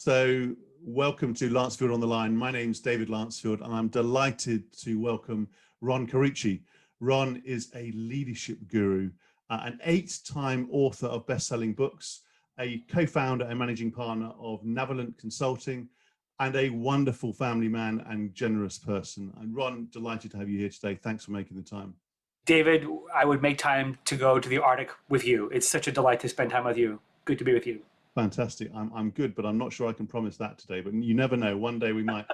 So welcome to Lancefield on the Line. My name's David Lancefield, and I'm delighted to welcome Ron Carucci. Ron is a leadership guru, an 8-time author of best-selling books, a co-founder and managing partner of Navalent Consulting, and a wonderful family man and generous person. And Ron, delighted to have you here today. Thanks for making the time. David, I would make time to go to the Arctic with you. It's such a delight to spend time with you. Good to be with you. Fantastic. I'm good, but I'm not sure I can promise that today, but you never know. One day we might.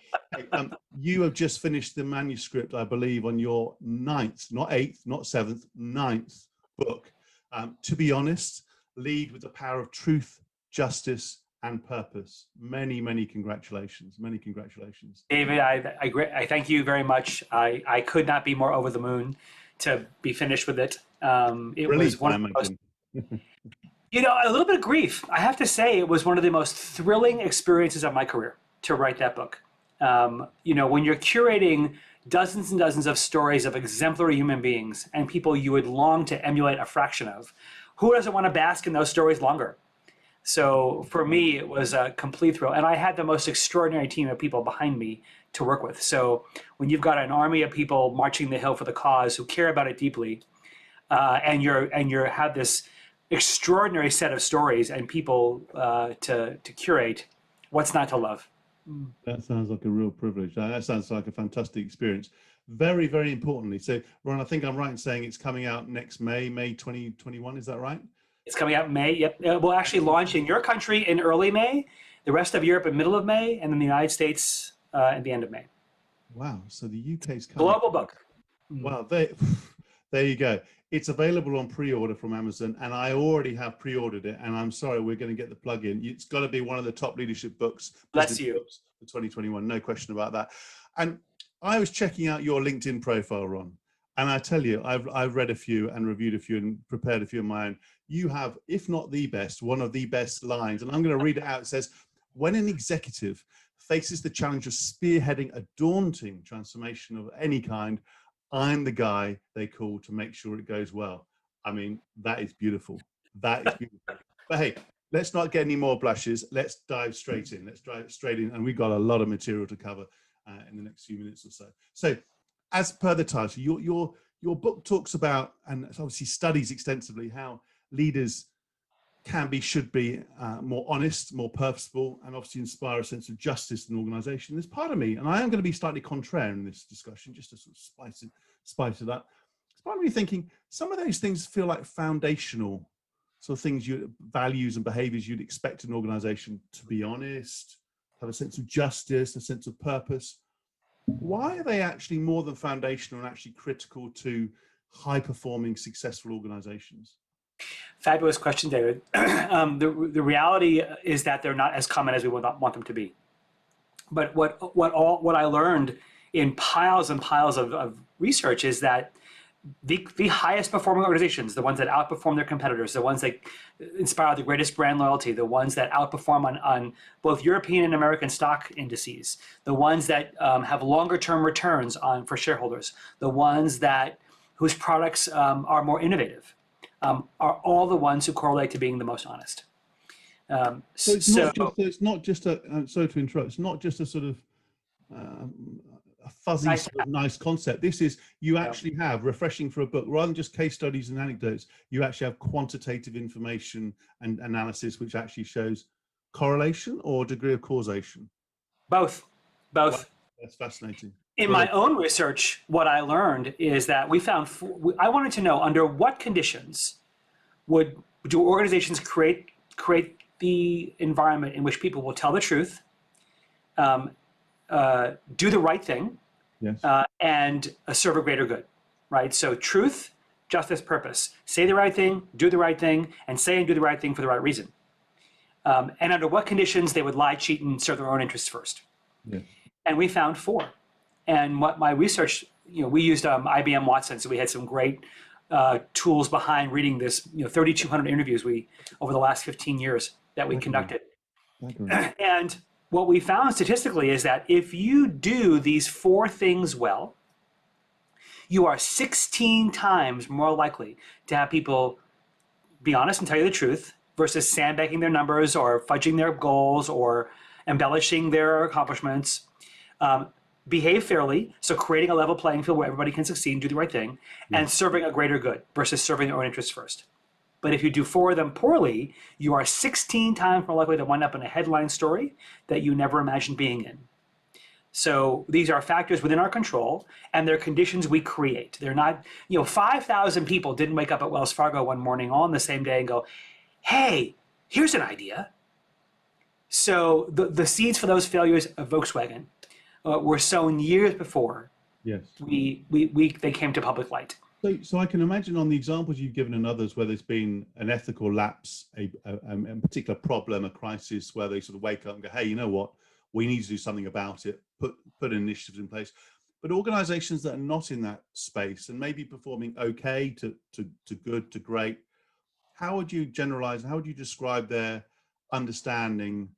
You have just finished the manuscript, I believe, on your 9th, not 8th, not 7th, 9th book. To be honest, Lead with the Power of Truth, Justice, and Purpose. Many, many congratulations. Many congratulations. David, I thank you very much. I could not be more over the moon to be finished with it. It was one of the most, a little bit of grief. I have to say, it was one of the most thrilling experiences of my career to write that book. When you're curating dozens and dozens of stories of exemplary human beings and people you would long to emulate a fraction of, who doesn't want to bask in those stories longer? So for me, it was a complete thrill. And I had the most extraordinary team of people behind me to work with. So when you've got an army of people marching the hill for the cause who care about it deeply, and you have this extraordinary set of stories and people to curate, what's not to love? That sounds like a real privilege. That sounds like a fantastic experience. Very, very importantly. So Ron, I think I'm right in saying it's coming out next May 2021. Is that right? It's coming out in May. Yep. We'll actually launch in your country in early May, the rest of Europe in middle of May, and then the United States at the end of May. Wow. So the UK's coming. Global book. Wow. There you go. It's available on pre-order from Amazon, and I already have pre-ordered it. And I'm sorry, we're going to get the plug in. It's got to be one of the top leadership books. Bless you. For 2021, no question about that. And I was checking out your LinkedIn profile, Ron, and I tell you, I've read a few and reviewed a few and prepared a few of my own. You have, if not the best, one of the best lines, and I'm going to read it out. It says, "When an executive faces the challenge of spearheading a daunting transformation of any kind, I'm the guy they call to make sure it goes well." I mean, that is beautiful. That is beautiful. But hey, let's not get any more blushes. Let's dive straight in. Let's dive straight in. And we've got a lot of material to cover in the next few minutes or so. So as per the title, your book talks about, and obviously studies extensively, how leaders can be, should be more honest, more purposeful, and obviously inspire a sense of justice in an organization. There's part of me, and I am going to be slightly contrary in this discussion, just to sort of spice it up. It's part of me thinking some of those things feel like foundational sort of things, values and behaviors you'd expect an organization to be honest, have a sense of justice, a sense of purpose. Why are they actually more than foundational and actually critical to high-performing, successful organizations? Fabulous question, David. The reality is that they're not as common as we would want them to be. But what I learned in piles and piles of research is that the highest performing organizations, the ones that outperform their competitors, the ones that inspire the greatest brand loyalty, the ones that outperform on both European and American stock indices, the ones that have longer term returns for shareholders, the ones whose products are more innovative, are all the ones who correlate to being the most honest. So it's not just a, sorry to interrupt, it's not just a sort of a fuzzy, nice concept. This is, you actually have, refreshing for a book, rather than just case studies and anecdotes, you actually have quantitative information and analysis which actually shows correlation or degree of causation. Both. Wow, that's fascinating. In my own research, what I learned is that we found, I wanted to know under what conditions do organizations create the environment in which people will tell the truth, do the right thing, yes, and serve a greater good, right? So truth, justice, purpose. Say the right thing, do the right thing, and say and do the right thing for the right reason. And under what conditions they would lie, cheat, and serve their own interests first. yes. And we found 4. And what my research, we used IBM Watson, so we had some great tools behind reading this, 3,200 interviews over the last 15 years that we conducted. And what we found statistically is that if you do these 4 things well, you are 16 times more likely to have people be honest and tell you the truth versus sandbagging their numbers or fudging their goals embellishing their accomplishments, behave fairly, so creating a level playing field where everybody can succeed and do the right thing, and serving a greater good versus serving their own interests first. But if you do 4 of them poorly, you are 16 times more likely to wind up in a headline story that you never imagined being in. So these are factors within our control, and they're conditions we create. They're not, 5,000 people didn't wake up at Wells Fargo one morning all on the same day and go, hey, here's an idea. So the seeds for those failures of Volkswagen were sown years before they came to public light. So I can imagine on the examples you've given and others where there's been an ethical lapse, a particular problem, a crisis where they sort of wake up and go, hey, you know what, we need to do something about it, put initiatives in place. But organizations that are not in that space and maybe performing okay to good to great, how would you generalize, how would you describe their understanding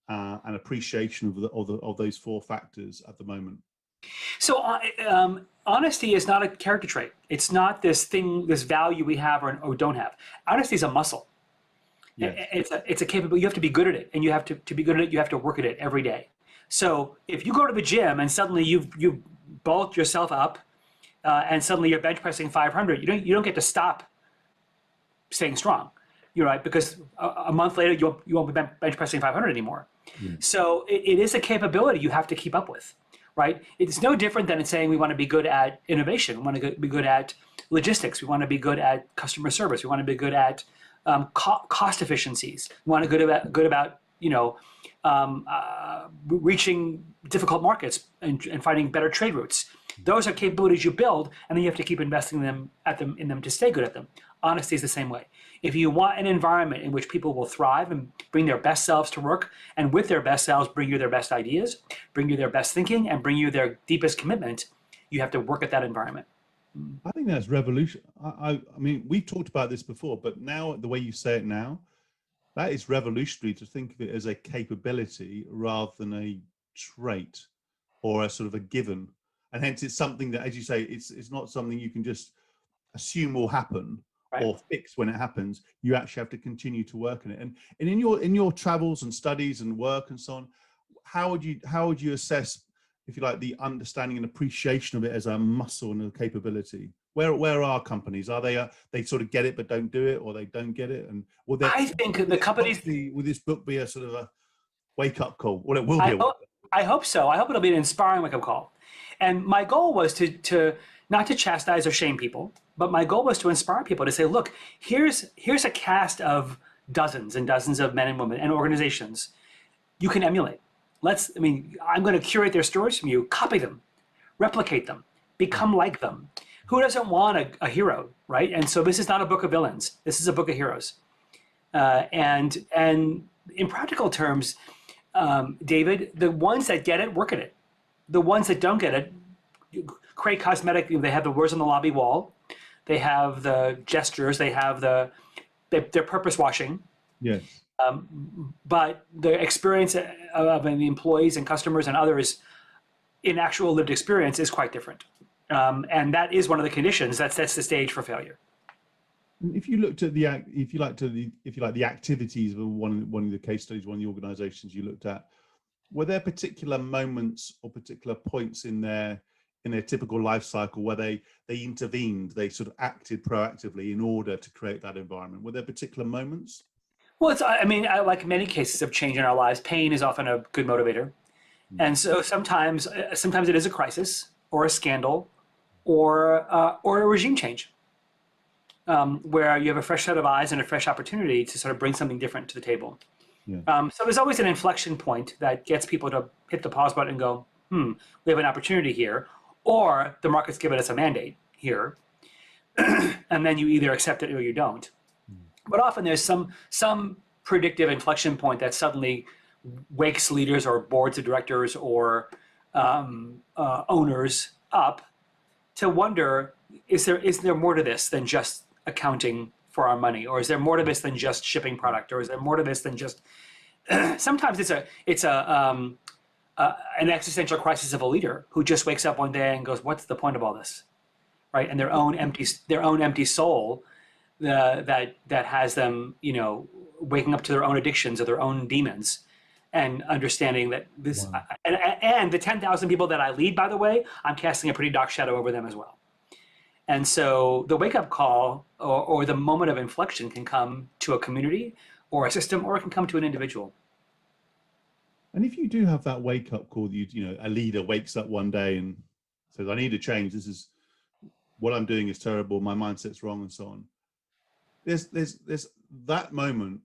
and appreciation of those 4 factors at the moment? So honesty is not a character trait. It's not this thing, this value we have or don't have. Honesty is a muscle. Yes. It's a capability. You have to be good at it, and you have to be good at it. You have to work at it every day. So if you go to the gym and suddenly you've bulked yourself up, and suddenly you're bench pressing 500, you don't get to stop staying strong. You're right, because a month later you won't be bench pressing 500 anymore. So it is a capability you have to keep up with. Right? It's no different than saying we want to be good at innovation. We want to be good at logistics. We want to be good at customer service. We want to be good at cost efficiencies. We want to be good about reaching difficult markets and finding better trade routes. Those are capabilities you build, and then you have to keep investing in them to stay good at them. Honesty is the same way. If you want an environment in which people will thrive and bring their best selves to work, and with their best selves bring you their best ideas, bring you their best thinking, and bring you their deepest commitment, you have to work at that environment. I think that's revolution. I mean, we've talked about this before, but now the way you say it now, that is revolutionary to think of it as a capability rather than a trait or a sort of a given. And hence it's something that, as you say, it's not something you can just assume will happen. Right. Or fix when it happens. You actually have to continue to work on it. And in your travels and studies and work and so on, how would you assess, if you like, the understanding and appreciation of it as a muscle and a capability? Where are companies? Are they sort of get it but don't do it, or they don't get it? And I think the companies, will this book be a sort of a wake up call? Well, it will be. I hope so. I hope it'll be an inspiring wake up call. And my goal was to not to chastise or shame people, but my goal was to inspire people to say, look, here's a cast of dozens and dozens of men and women and organizations you can emulate. I'm going to curate their stories from you, copy them, replicate them, become like them. Who doesn't want a hero, right? And so this is not a book of villains. This is a book of heroes. And in practical terms, David, the ones that get it, work at it. The ones that don't get it, create cosmetic. They have the words on the lobby wall. They have the gestures. They have they're purpose washing. Yes. But the experience of the employees and customers and others in actual lived experience is quite different. And that is one of the conditions that sets the stage for failure. If you looked at the activities of one of the case studies, one of the organizations you looked at, were there particular moments or particular points in their typical life cycle where they intervened, they sort of acted proactively in order to create that environment? Were there particular moments? Well, like many cases of change in our lives, pain is often a good motivator. And so sometimes it is a crisis or a scandal or a regime change where you have a fresh set of eyes and a fresh opportunity to sort of bring something different to the table. Yeah. So there's always an inflection point that gets people to hit the pause button and go, we have an opportunity here, or the market's given us a mandate here, and then you either accept it or you don't. But often there's some predictive inflection point that suddenly wakes leaders or boards of directors or owners up to wonder, is there more to this than just accounting for our money, or is there more to this than just shipping product, or is there more to this than just sometimes it's an existential crisis of a leader who just wakes up one day and goes, what's the point of all this, right? And their own empty soul that has them waking up to their own addictions or their own demons and understanding that this, Wow. and the 10,000 people that I lead, by the way, I'm casting a pretty dark shadow over them as well. And so the wake up call or the moment of inflection can come to a community or a system, or it can come to an individual. And if you do have that wake up call, you know, a leader wakes up one day and says, I need to change. This is what I'm doing is terrible. My mindset's wrong and so on. There's that moment,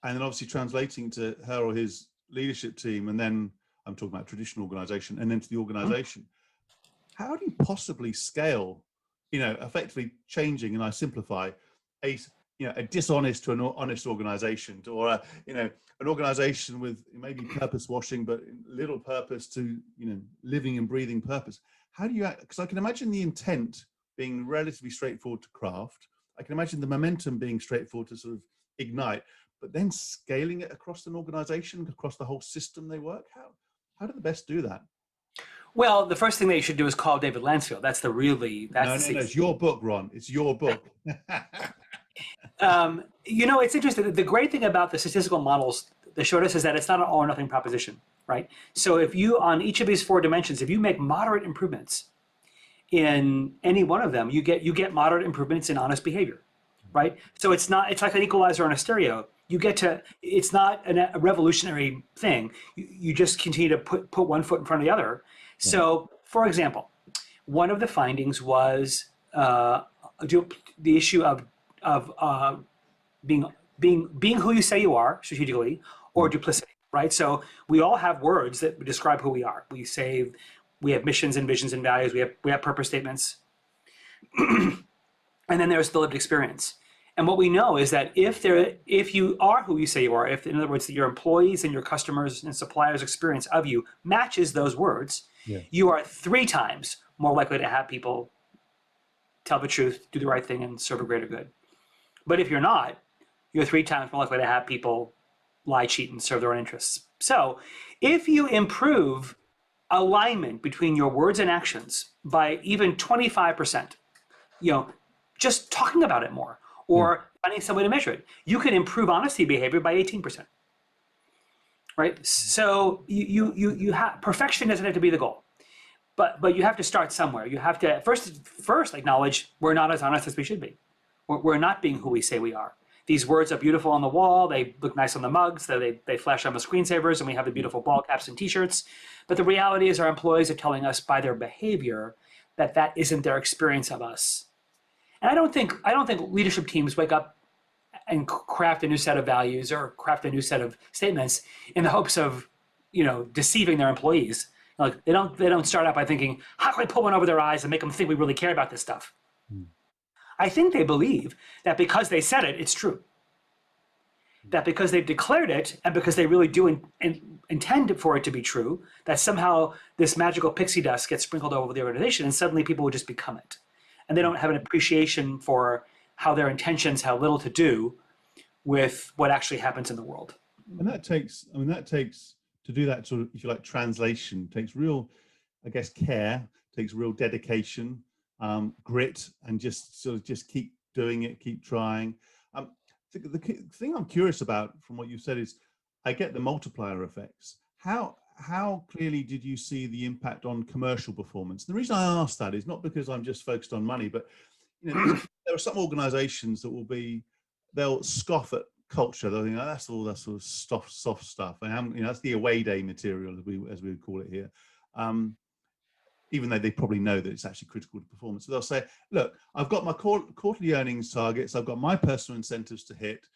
and then obviously translating to her or his leadership team. And then I'm talking about traditional organization and then to the organization. How do you possibly scale, you know, effectively changing, and I simplify, a dishonest to an honest organization, or an organization with maybe purpose washing, but little purpose to, you know, living and breathing purpose. How do you act? Because I can imagine the intent being relatively straightforward to craft. I can imagine the momentum being straightforward to sort of ignite, but then scaling it across an organization, across the whole system they work. How do the best do that? Well, the first thing that you should do is call David Lansfield. That's no, it's your book, Ron. It's your book. You know, it's interesting. The great thing about the statistical models that showed us is that it's not an all or nothing proposition, right? So if you, on each of these 4 dimensions, if you make moderate improvements in any one of them, you get moderate improvements in honest behavior, right? So it's like an equalizer on a stereo. It's not a revolutionary thing. You just continue to put one foot in front of the other. So, for example, one of the findings was the issue of being who you say you are strategically, or duplicity, right? So we all have words that describe who we are. We say we have missions and visions and values. We have purpose statements, and then there's the lived experience. And what we know is that if you are who you say you are, if, in other words, that your employees and your customers and suppliers' experience of you matches those words, you are 3 times more likely to have people tell the truth, do the right thing, and serve a greater good. But if you're not, you're 3 times more likely to have people lie, cheat, and serve their own interests. So if you improve alignment between your words and actions by even 25%, you know, just talking about it more, or finding some way to measure it, you can improve honesty behavior by 18%. Right? So you have, perfection doesn't have to be the goal, but you have to start somewhere. You have to first acknowledge we're not as honest as we should be. We're not being who we say we are. These words are beautiful on the wall. They look nice on the mugs. They flash on the screensavers, and we have the beautiful ball caps and T-shirts. But the reality is, our employees are telling us by their behavior that isn't their experience of us. And I don't think leadership teams wake up and craft a new set of values or craft a new set of statements in the hopes of, you know, deceiving their employees. Like they don't start out by thinking, how can I pull one over their eyes and make them think we really care about this stuff? I think they believe that because they said it, it's true. That because they've declared it and because they really do intend for it to be true, that somehow this magical pixie dust gets sprinkled over the organization and suddenly people will just become it. And they don't have an appreciation for how their intentions have little to do with what actually happens in the world. And that takes to do that sort of, if you like, translation, takes real, I guess, care, takes real dedication, grit, and just keep doing it, keep trying. The thing I'm curious about from what you said is, I get the multiplier effects. How clearly did you see the impact on commercial performance? And the reason I ask that is not because I'm just focused on money, but you know, there are some organizations that they'll scoff at culture. They'll think, oh, that's all that sort of soft stuff. And you know, that's the away day material, as we would call it here. Even though they probably know that it's actually critical to performance. So they'll say, look, I've got my quarterly earnings targets. I've got my personal incentives to hit.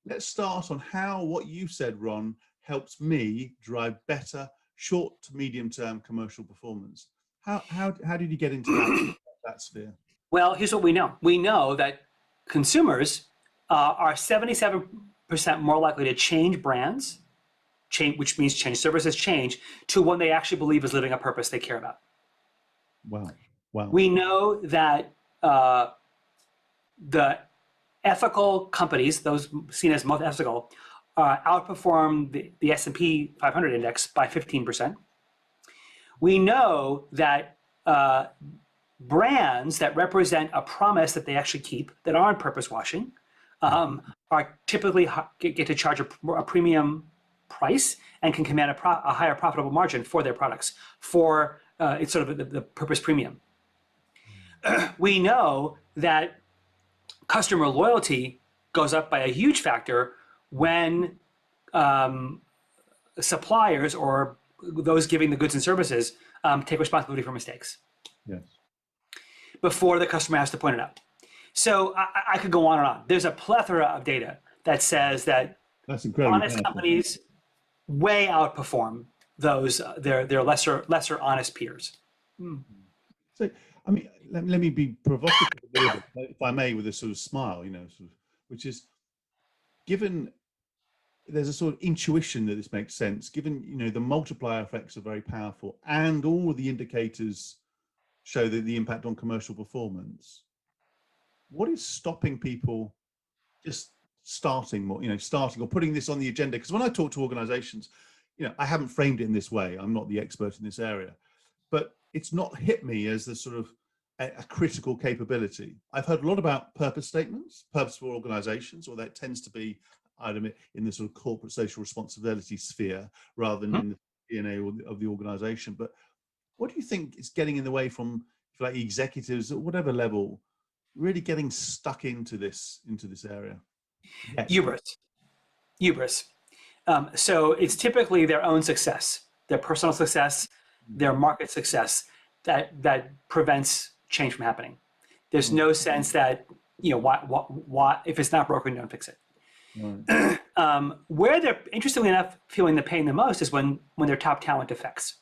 Let's start on how what you said, Ron, helps me drive better short to medium term commercial performance. How did you get into that sphere? Well, here's what we know. We know that consumers are 77% more likely to change brands, which means change services, to one they actually believe is living a purpose they care about. Wow. We know that the ethical companies, those seen as most ethical, outperform the S&P 500 index by 15%. We know that brands that represent a promise that they actually keep, that aren't purpose washing, are typically get to charge a premium price and can command a higher profitable margin for their products, for it's sort of the purpose premium. We know that customer loyalty goes up by a huge factor when suppliers or those giving the goods and services take responsibility for mistakes. Yes. Before the customer has to point it out. So I could go on and on. There's a plethora of data that says that honest companies way outperform those their lesser honest peers. So, I mean, let me be provocative a little bit, if I may, with a sort of smile, which is, given there's a sort of intuition that this makes sense, given, the multiplier effects are very powerful and all of the indicators show that the impact on commercial performance, what is stopping people just starting more, starting or putting this on the agenda? Because when I talk to organizations, I haven't framed it in this way. I'm not the expert in this area, but it's not hit me as the sort of a critical capability. I've heard a lot about purpose statements, purposeful organizations, or that tends to be in the sort of corporate social responsibility sphere rather than in the DNA of the organization. But what do you think is getting in the way from, if you like, executives at whatever level really getting stuck into this area? Hubris. So it's typically their own success, their personal success, their market success that prevents change from happening. There's no sense that, why if it's not broken, don't fix it. Right. Where they're, interestingly enough, feeling the pain the most is when their top talent defects.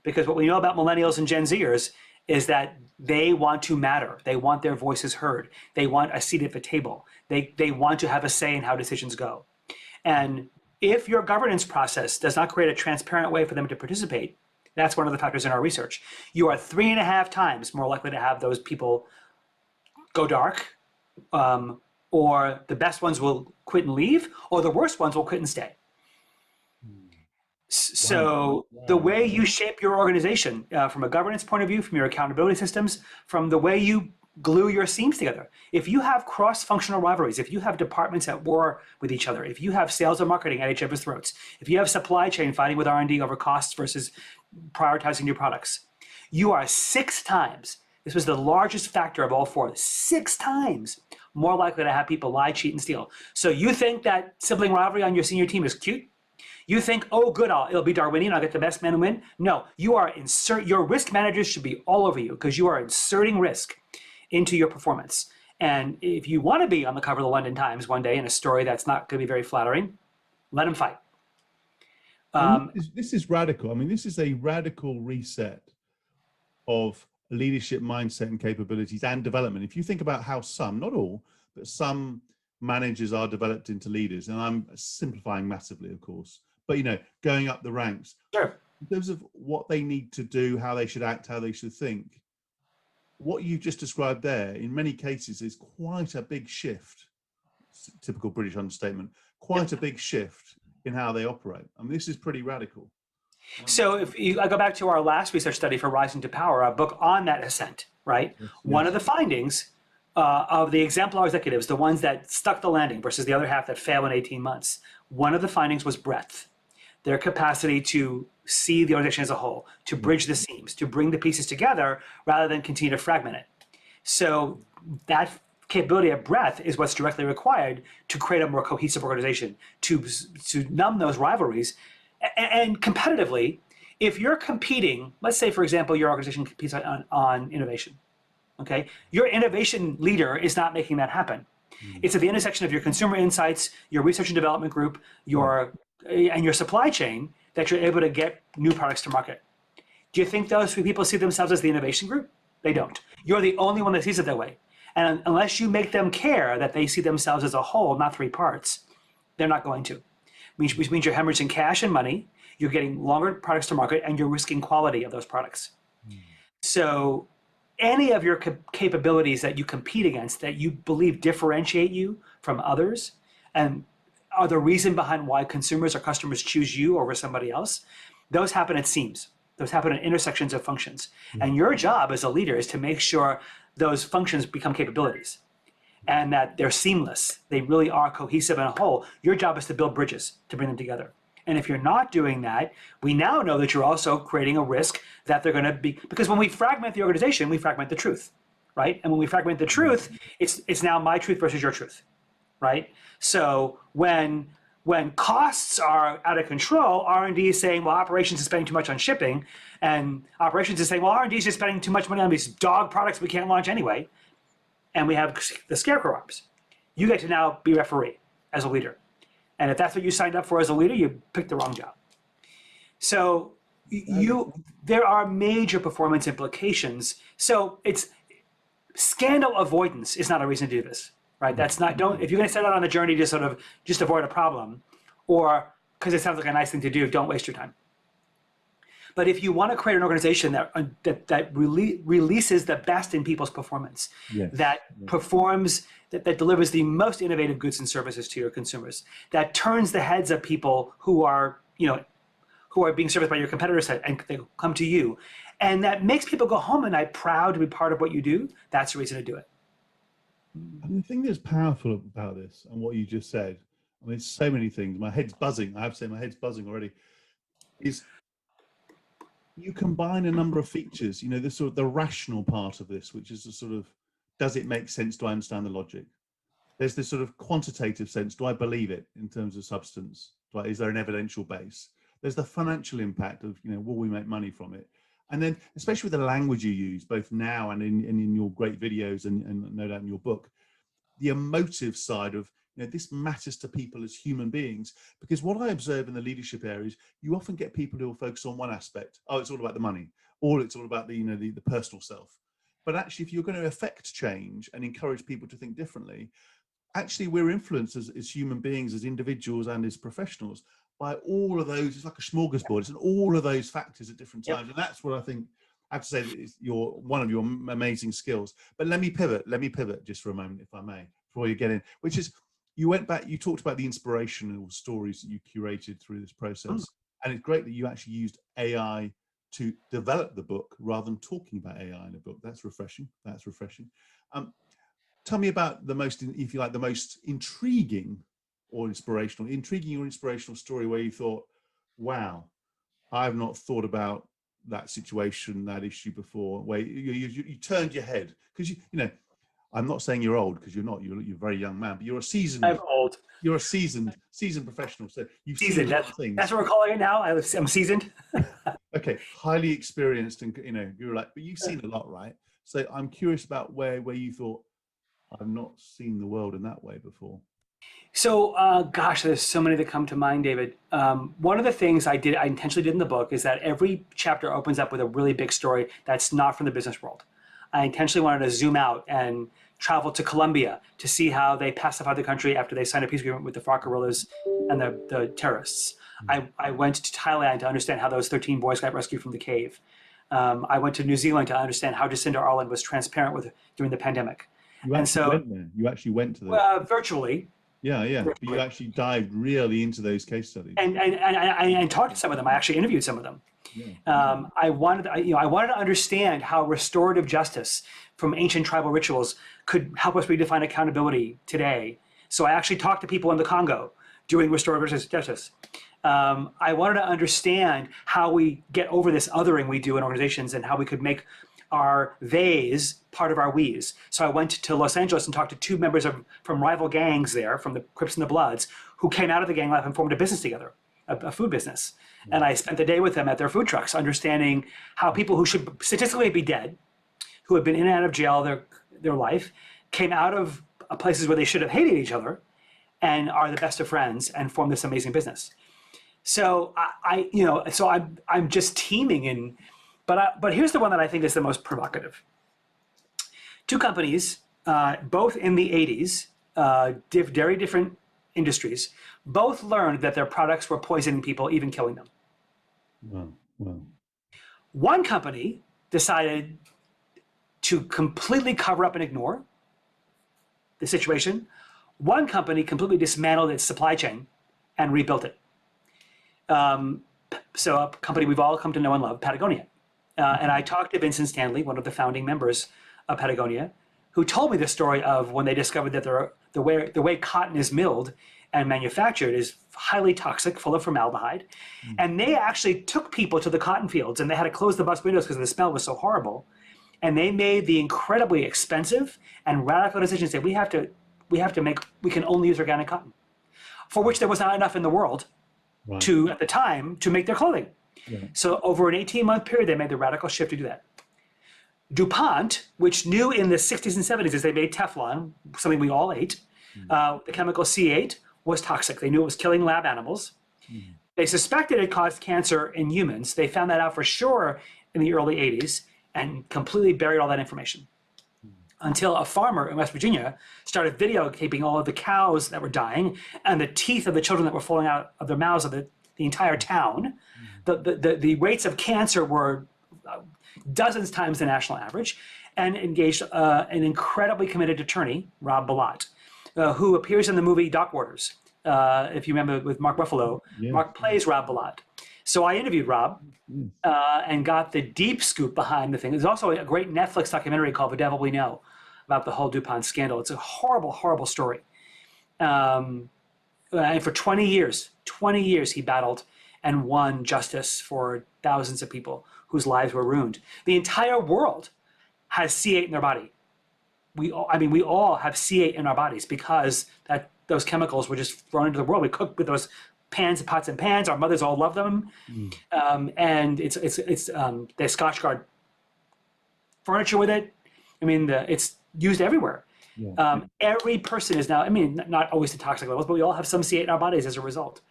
Because what we know about millennials and Gen Zers is that they want to matter. They want their voices heard. They want a seat at the table. They want to have a say in how decisions go. And if your governance process does not create a transparent way for them to participate, that's one of the factors in our research. You are 3.5 times more likely to have those people go dark, or the best ones will quit and leave, or the worst ones will quit and stay. So the way you shape your organization, from a governance point of view, from your accountability systems, from the way you glue your seams together. If you have cross-functional rivalries, if you have departments at war with each other, if you have sales and marketing at each other's throats, if you have supply chain fighting with R&D over costs versus prioritizing new products, you are 6 times, this was the largest factor of all 4, 6 times more likely to have people lie, cheat, and steal. So you think that sibling rivalry on your senior team is cute? You think, oh good, it'll be Darwinian, I'll get the best man to win? No, your risk managers should be all over you because you are inserting risk into your performance. And if you want to be on the cover of the London Times one day in a story that's not going to be very flattering, let them fight. This is radical. I mean, this is a radical reset of leadership mindset and capabilities and development. If you think about how some, not all, but some managers are developed into leaders, and I'm simplifying massively, of course, but going up the ranks. Sure. In terms of what they need to do, how they should act, how they should think, what you just described there, in many cases, is quite a big shift. Typical British understatement. Quite a big shift in how they operate. I mean, this is pretty radical. So I go back to our last research study for Rising to Power, a book on that ascent, right? Yes. One of the findings of the exemplar executives, the ones that stuck the landing versus the other half that fail in 18 months, one of the findings was breadth. Their capacity to see the organization as a whole, to bridge the seams, to bring the pieces together rather than continue to fragment it. So that capability of breadth is what's directly required to create a more cohesive organization, to numb those rivalries. And competitively, if you're competing, let's say, for example, your organization competes on innovation, okay? Your innovation leader is not making that happen. It's at the intersection of your consumer insights, your research and development group, and your supply chain that you're able to get new products to market. Do you think those people see themselves as the innovation group? They don't. You're the only one that sees it that way. And unless you make them care that they see themselves as a whole, not 3 parts, they're not going to. Which means you're hemorrhaging cash and money, you're getting longer products to market, and you're risking quality of those products. So any of your capabilities that you compete against that you believe differentiate you from others and are the reason behind why consumers or customers choose you over somebody else, those happen at seams. Those happen at intersections of functions. And your job as a leader is to make sure those functions become capabilities and that they're seamless. They really are cohesive and a whole. Your job is to build bridges to bring them together. And if you're not doing that, we now know that you're also creating a risk that they're going to be, because when we fragment the organization, we fragment the truth, right? And when we fragment the truth, it's now my truth versus your truth, right? So when costs are out of control, R&D is saying, well, operations is spending too much on shipping, and operations is saying, well, R&D is just spending too much money on these dog products we can't launch anyway, and we have the scarecrow arms. You get to now be referee as a leader. And if that's what you signed up for as a leader, you picked the wrong job. So there are major performance implications. So it's scandal avoidance is not a reason to do this, right? That's not, if you're going to set out on a journey to sort of just avoid a problem, or because it sounds like a nice thing to do, don't waste your time. But if you want to create an organization that releases the best in people's performance, performs, that delivers the most innovative goods and services to your consumers, that turns the heads of people who are being serviced by your competitors and they come to you, and that makes people go home and I'm proud to be part of what you do, that's the reason to do it. And the thing that's powerful about this and what you just said, I mean, so many things, my head's buzzing, I have to say my head's buzzing already, is you combine a number of features, the sort of the rational part of this, which is the sort of, does it make sense? Do I understand the logic? There's this sort of quantitative sense. Do I believe it in terms of substance? Is there an evidential base? There's the financial impact of, will we make money from it? And then, especially with the language you use, both now and in your great videos and no doubt in your book, the emotive side of, this matters to people as human beings. Because what I observe in the leadership areas, you often get people who will focus on one aspect. Oh, it's all about the money, or it's all about the personal self. But actually, if you're going to affect change and encourage people to think differently, actually we're influenced as human beings, as individuals and as professionals by all of those. It's like a smorgasbord. It's all of those factors at different times. And that's what I think, I have to say, that is one of your amazing skills. But let me pivot just for a moment, if I may, before you get in, which is, you went back, you talked about the inspirational stories that you curated through this process. And it's great that you actually used AI to develop the book rather than talking about AI in a book. That's refreshing. That's refreshing. Tell me about the most, if you like, the most intriguing or inspirational story where you thought, wow, I've not thought about that situation, that issue before, where you turned your head. Because I'm not saying you're old, because you're not. You're a very young man, but you're a seasoned. I'm old. You're a seasoned professional. So you've seasoned. Seen a lot of things. That's what we're calling it now. I'm seasoned. Okay, highly experienced, and you're like, but you've seen a lot, right? So I'm curious about where you thought, I've not seen the world in that way before. So, gosh, there's so many that come to mind, David. One of the things I intentionally did in the book is that every chapter opens up with a really big story that's not from the business world. I intentionally wanted to zoom out and travel to Colombia to see how they pacified the country after they signed a peace agreement with the FARC guerrillas and the terrorists. I went to Thailand to understand how those 13 boys got rescued from the cave. I went to New Zealand to understand how Jacinda Ardern was transparent during the pandemic. You actually went to those? Virtually. Yeah. Virtually. But you actually dived really into those case studies. And talked to some of them. I actually interviewed some of them. Yeah. I wanted to understand how restorative justice from ancient tribal rituals could help us redefine accountability today. So I actually talked to people in the Congo doing restorative justice. I wanted to understand how we get over this othering we do in organizations and how we could make our theys part of our we's. So I went to Los Angeles and talked to two members from rival gangs there, from the Crips and the Bloods, who came out of the gang life and formed a business together, a food business. And I spent the day with them at their food trucks, understanding how people who should statistically be dead, who had been in and out of jail their life, came out of places where they should have hated each other and are the best of friends and formed this amazing business. So I'm just teeming in, but here's the one that I think is the most provocative. Two companies, both in the 80s, very different industries, both learned that their products were poisoning people, even killing them. Wow. One company decided to completely cover up and ignore the situation. One company completely dismantled its supply chain and rebuilt it. So a company we've all come to know and love, Patagonia. And I talked to Vincent Stanley, one of the founding members of Patagonia, who told me the story of when they discovered that the way cotton is milled and manufactured is highly toxic, full of formaldehyde. And they actually took people to the cotton fields, and they had to close the bus windows because the smell was so horrible. And they made the incredibly expensive and radical decision to say, we can only use organic cotton, for which there was not enough in the world at the time, to make their clothing. So over an 18-month period, they made the radical shift to do that. DuPont, which knew in the 60s and 70s as they made Teflon, something we all ate, the chemical C8 was toxic. They knew it was killing lab animals. They suspected it caused cancer in humans. They found that out for sure in the early 80s and completely buried all that information. Until a farmer in West Virginia started videotaping all of the cows that were dying and the teeth of the children that were falling out of their mouths of the entire town. The rates of cancer were dozens times the national average, and engaged an incredibly committed attorney, Rob Bilott, who appears in the movie Dock Waters. If you remember, with Mark Ruffalo, Mark plays Rob Bilott. So I interviewed Rob and got the deep scoop behind the thing. There's also a great Netflix documentary called The Devil We Know about the whole DuPont scandal. It's a horrible, horrible story. And for 20 years he battled and won justice for thousands of people whose lives were ruined. The entire world has C8 in their body. We all have C8 in our bodies because those chemicals were just thrown into the world. We cooked with those pots and pans. Our mothers all love them, and they Scotchgard furniture with it. I mean, it's used everywhere. Every person is now. I mean, not always to toxic levels, but we all have some C8 in our bodies as a result.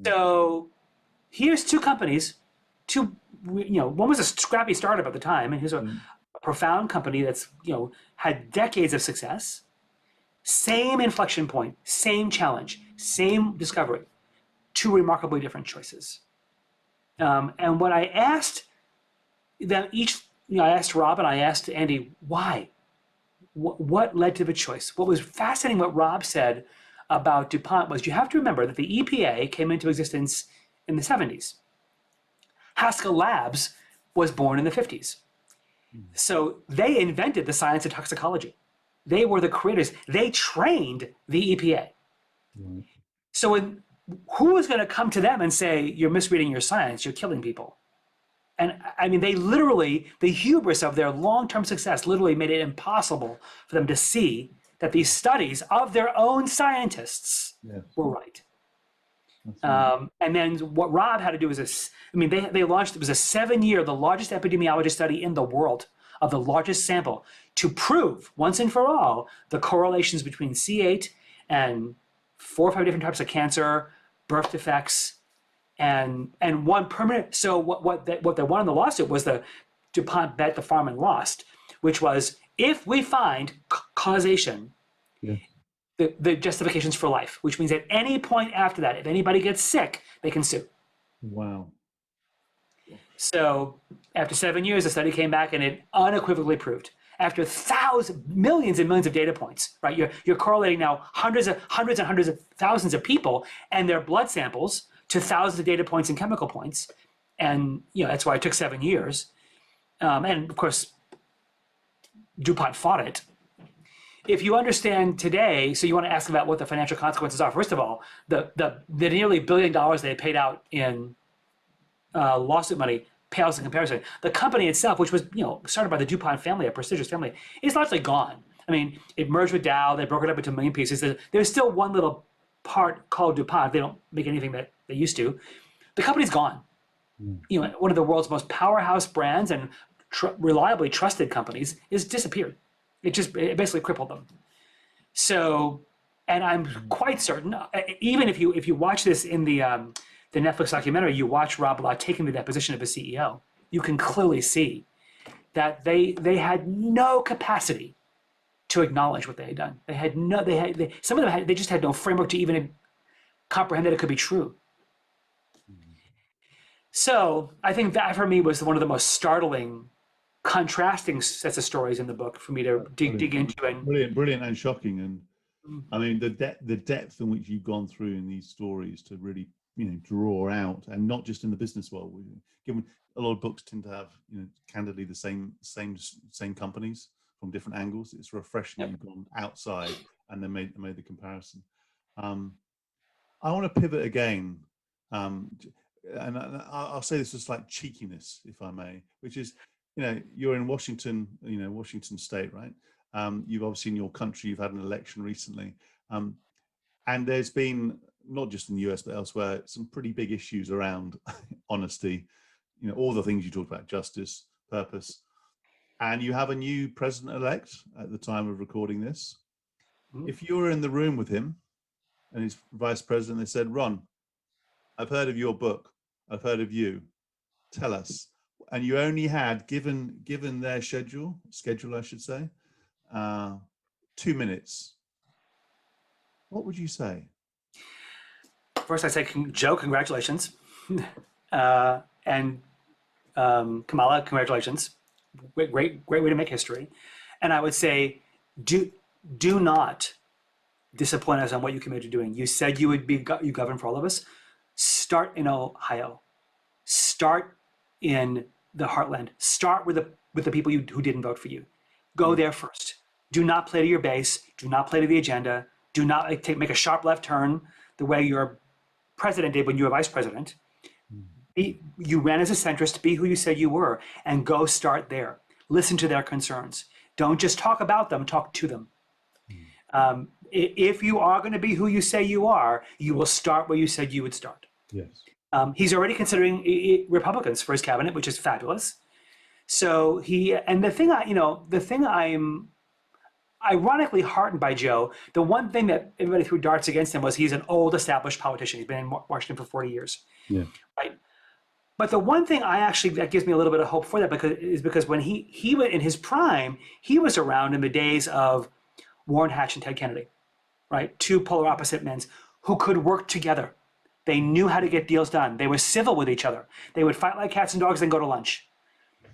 So here's two companies. One was a scrappy startup at the time, and here's a profound company that's had decades of success. Same inflection point, same challenge, same discovery. Two remarkably different choices. And what I asked them each, I asked Rob and I asked Andy, why? What led to the choice? What was fascinating, what Rob said about DuPont was, you have to remember that the EPA came into existence in the 70s. Haskell Labs was born in the 50s. So they invented the science of toxicology. They were the creators. They trained the EPA. So who is going to come to them and say, you're misreading your science, you're killing people? And I mean, they literally, the hubris of their long-term success literally made it impossible for them to see that these studies of their own scientists were right. And then what Rob had to do was they launched, it was a 7-year, the largest epidemiology study in the world of the largest sample to prove once and for all the correlations between C8 and 4 or 5 different types of cancer, birth defects, and one permanent. So what they won in the lawsuit was the DuPont bet the farm and lost, which was, if we find causation, the justification's for life, which means at any point after that, if anybody gets sick, they can sue. Wow. So after 7 years, the study came back and it unequivocally proved, after millions and millions of data points, right? You're correlating now hundreds and hundreds of thousands of people and their blood samples to thousands of data points and chemical points. And that's why it took 7 years. And of course, DuPont fought it. If you understand today, so you want to ask about what the financial consequences are. First of all, the nearly $1 billion they paid out in lawsuit money pales in comparison. The company itself, which was started by the DuPont family, a prestigious family, is largely gone. I mean, it merged with Dow. They broke it up into a million pieces. There's still one little part called DuPont. They don't make anything that they used to. The company's gone. One of the world's most powerhouse brands and reliably trusted companies is disappeared. It basically crippled them. So, and I'm quite certain, even if you watch this in the Netflix documentary, you watch Rob Bilott taking the deposition of a CEO, you can clearly see that they had no capacity to acknowledge what they had done. Some of them they just had no framework to even comprehend that it could be true. So I think that for me was one of the most startling, contrasting sets of stories in the book for me to dig into. And brilliant and shocking. And I mean, the depth in which you've gone through in these stories to really draw out, and not just in the business world. Given a lot of books tend to have candidly the same companies from different angles. It's refreshing that you've gone outside and then made the comparison. I want to pivot again, and I'll say this as like cheekiness, if I may, which is, you're in Washington, Washington State, right? You've obviously in your country, you've had an election recently, and there's been, not just in the US but elsewhere, some pretty big issues around honesty, all the things you talked about, justice, purpose, and you have a new president-elect at the time of recording this. If you were in the room with him and his vice president, they said, Ron, I've heard of your book, I've heard of you, tell us. And you only had, given their schedule I should say, 2 minutes. What would you say? First, I say, Joe, congratulations. And Kamala, congratulations. Great way to make history. And I would say, do not disappoint us on what you committed to doing. You said you govern for all of us. Start in Ohio. Start in the heartland. Start with the people who didn't vote for you. Go there first. Do not play to your base. Do not play to the agenda. Do not make a sharp left turn the way your president did when you were vice president. You ran as a centrist. Be who you said you were, and go start there. Listen to their concerns. Don't just talk about them. Talk to them. If you are going to be who you say you are, you will start where you said you would start. Yes. He's already considering Republicans for his cabinet, which is fabulous. So the thing I'm ironically heartened by Joe, the one thing that everybody threw darts against him was he's an old established politician. He's been in Washington for 40 years. Yeah. Right. But the one thing that gives me a little bit of hope for that because when he went in his prime, he was around in the days of Warren Hatch and Ted Kennedy, right? Two polar opposite men who could work together. They knew how to get deals done. They were civil with each other. They would fight like cats and dogs and go to lunch,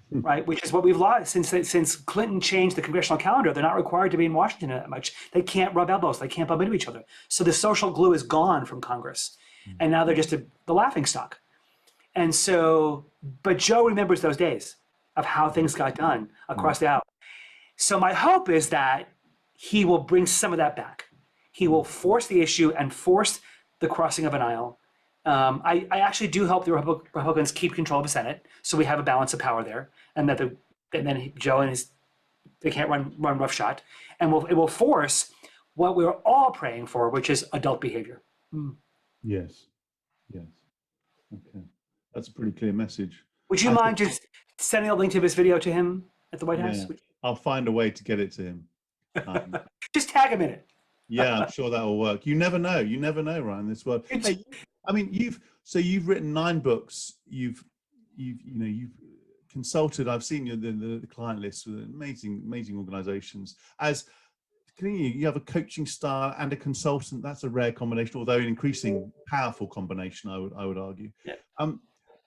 right? Which is what we've lost since Clinton changed the congressional calendar. They're not required to be in Washington that much. They can't rub elbows. They can't bump into each other. So the social glue is gone from Congress. And now they're just the laughing stock. And so, but Joe remembers those days of how things got done across the aisle. So my hope is that he will bring some of that back. He will force the issue and force the crossing of an aisle. I actually do hope the Republicans keep control of the Senate, so we have a balance of power there, and that then Joe and they can't run roughshod, and it will force what we're all praying for, which is adult behavior. Yes. Okay, that's a pretty clear message. Would you mind just sending a link to this video to him at the White House? I'll find a way to get it to him. Just tag him in it. Yeah, I'm sure that will work. You never know, Ryan. This world. Hey, I mean, you've written 9 books. You've consulted. I've seen the client list with amazing organizations. You have a coaching style and a consultant. That's a rare combination, although an increasing powerful combination, I would argue. Yeah.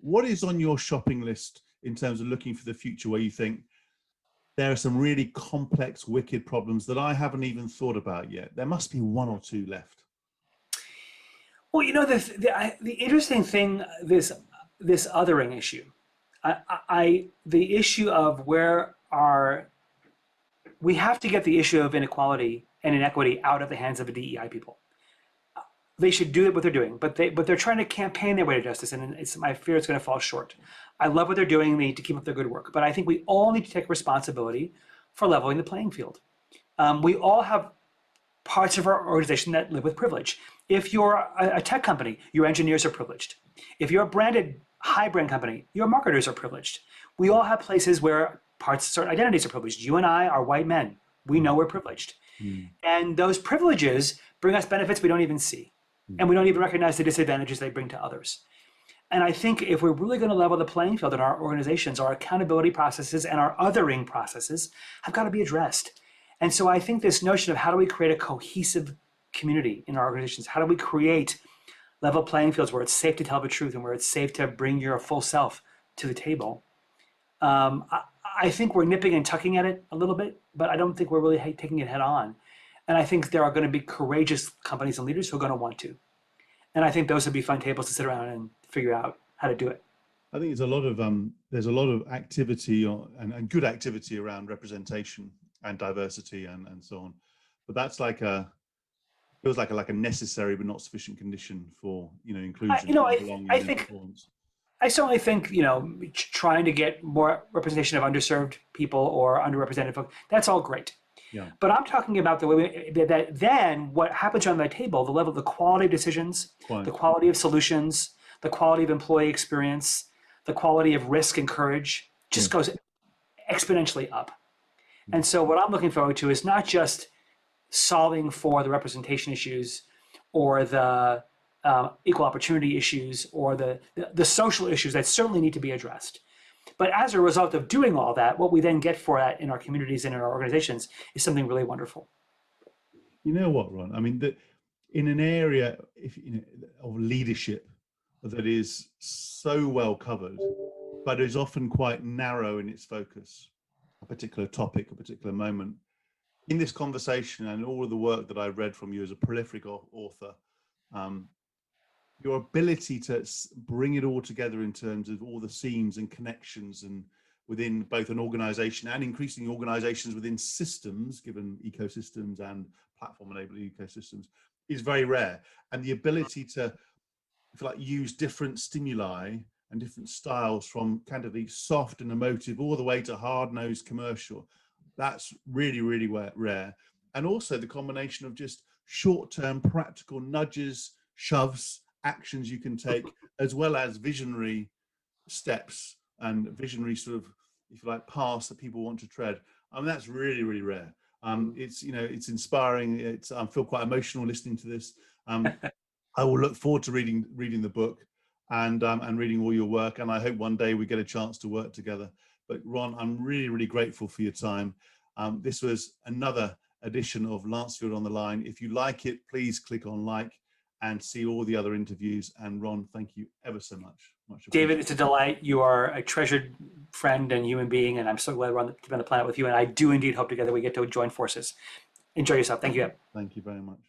What is on your shopping list in terms of looking for the future, where you think there are some really complex, wicked problems that I haven't even thought about yet? There must be 1 or 2 left. Well, the interesting thing, this othering issue, the issue of we have to get the issue of inequality and inequity out of the hands of the DEI people. They should do what they're doing, but they're trying to campaign their way to justice, and my fear it's going to fall short. I love what they're doing. They need to keep up their good work, but I think we all need to take responsibility for leveling the playing field. We all have parts of our organization that live with privilege. If you're a tech company, your engineers are privileged. If you're a branded high brand company, your marketers are privileged. We all have places where certain identities are privileged. You and I are white men. We know we're privileged. And those privileges bring us benefits we don't even see. And we don't even recognize the disadvantages they bring to others. And I think if we're really going to level the playing field in our organizations, our accountability processes and our othering processes have got to be addressed. And so I think this notion of how do we create a cohesive community in our organizations? How do we create level playing fields where it's safe to tell the truth and where it's safe to bring your full self to the table? I think we're nipping and tucking at it a little bit, but I don't think we're really taking it head on. And I think there are going to be courageous companies and leaders who are going to want to. And I think those would be fun tables to sit around and figure out how to do it. I think there's a lot of activity and good activity around representation and diversity and so on. But that's like Feels like a necessary but not sufficient condition for, inclusion, belonging, I and think performance. I certainly think, trying to get more representation of underserved people or underrepresented folks, that's all great. Yeah. But I'm talking about the way that then what happens on the table, the level, the quality of decisions, the quality of solutions, the quality of employee experience, the quality of risk and courage just goes exponentially up. And so what I'm looking forward to is not just solving for the representation issues or the equal opportunity issues or the social issues that certainly need to be addressed. But as a result of doing all that, what we then get for that in our communities and in our organizations is something really wonderful. You know what, Ron? I mean, in an area of leadership that is so well covered, but is often quite narrow in its focus, a particular topic, a particular moment. In this conversation and all of the work that I've read from you as a prolific author, your ability to bring it all together in terms of all the seams and connections and within both an organization and increasingly organizations within systems, given ecosystems and platform-enabled ecosystems, is very rare. And the ability to, if you like, use different stimuli and different styles from candidly soft and emotive all the way to hard-nosed commercial, that's really, really rare. And also the combination of just short-term practical nudges, shoves, actions you can take, as well as visionary steps and visionary sort of, if you like, paths that people want to tread. I mean, that's really, really rare. It's, it's inspiring. I feel quite emotional listening to this. I will look forward to reading the book and reading all your work. And I hope one day we get a chance to work together. But Ron, I'm really, really grateful for your time. This was another edition of Lancefield on the Line. If you like it, please click on like and see all the other interviews. And Ron, thank you ever so much. David, it's a delight. You are a treasured friend and human being, and I'm so glad we're to be on the planet with you. And I do indeed hope together we get to join forces. Enjoy yourself. Thank you. Thank you very much.